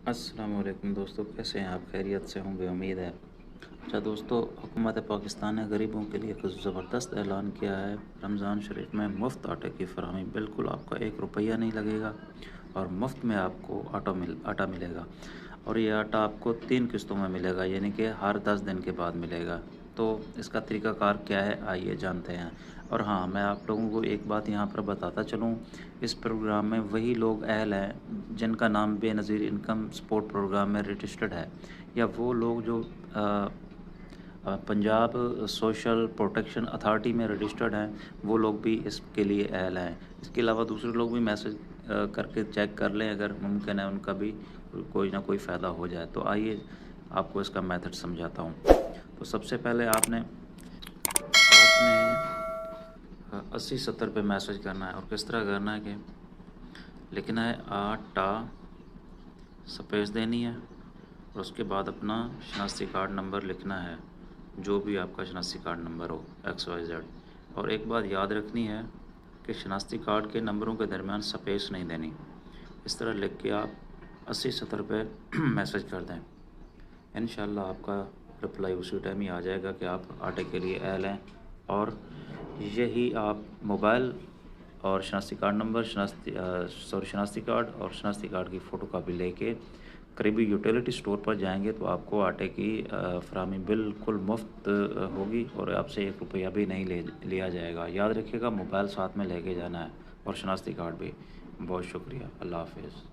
السلام علیکم دوستو، کیسے ہیں آپ؟ خیریت سے ہوں گے امید ہے۔ اچھا دوستو، حکومت پاکستان نے غریبوں کے لیے ایک زبردست اعلان کیا ہے۔ رمضان شریف میں مفت آٹے کی فراہمی، بالکل آپ کا 1 روپیہ نہیں لگے گا اور مفت میں آپ کو آٹا ملے گا، اور یہ آٹا آپ کو 3 قسطوں میں ملے گا، یعنی کہ ہر 10 دن کے بعد ملے گا۔ تو اس کا طریقہ کار کیا ہے، آئیے جانتے ہیں۔ اور ہاں، میں آپ لوگوں کو ایک بات یہاں پر بتاتا چلوں، اس پروگرام میں وہی لوگ اہل ہیں جن کا نام بے نظیر انکم سپورٹ پروگرام میں رجسٹرڈ ہے، یا وہ لوگ جو پنجاب سوشل پروٹیکشن اتھارٹی میں رجسٹرڈ ہیں، وہ لوگ بھی اس کے لیے اہل ہیں۔ اس کے علاوہ دوسرے لوگ بھی میسج کر کے چیک کر لیں، اگر ممکن ہے ان کا بھی کوئی نہ کوئی فائدہ ہو جائے۔ تو آئیے آپ کو اس کا میتھڈ سمجھاتا ہوں۔ تو سب سے پہلے آپ نے 80 70 پہ میسج کرنا ہے، اور کس طرح کرنا ہے کہ لکھنا ہے آٹا، سپیس دینی ہے، اور اس کے بعد اپنا شناختی کارڈ نمبر لکھنا ہے، جو بھی آپ کا شناختی کارڈ نمبر ہو XYZ۔ اور ایک بات یاد رکھنی ہے کہ شناختی کارڈ کے نمبروں کے درمیان سپیس نہیں دینی۔ اس طرح لکھ کے آپ 80 70 پہ میسج کر دیں، انشاءاللہ آپ کا رپلائی اسی ٹائم ہی آ جائے گا کہ آپ آٹے کے لیے اہل ہیں۔ اور یہی آپ موبائل اور شناختی کارڈ نمبر، شناختی کارڈ اور شناختی کارڈ کی فوٹو کاپی لے کے قریبی یوٹیلیٹی سٹور پر جائیں گے تو آپ کو آٹے کی فراہمی بالکل مفت ہوگی، اور آپ سے 1 روپیہ بھی نہیں لیا جائے گا۔ یاد رکھیے گا، موبائل ساتھ میں لے کے جانا ہے، اور شناختی کارڈ بھی۔ بہت شکریہ، اللہ حافظ۔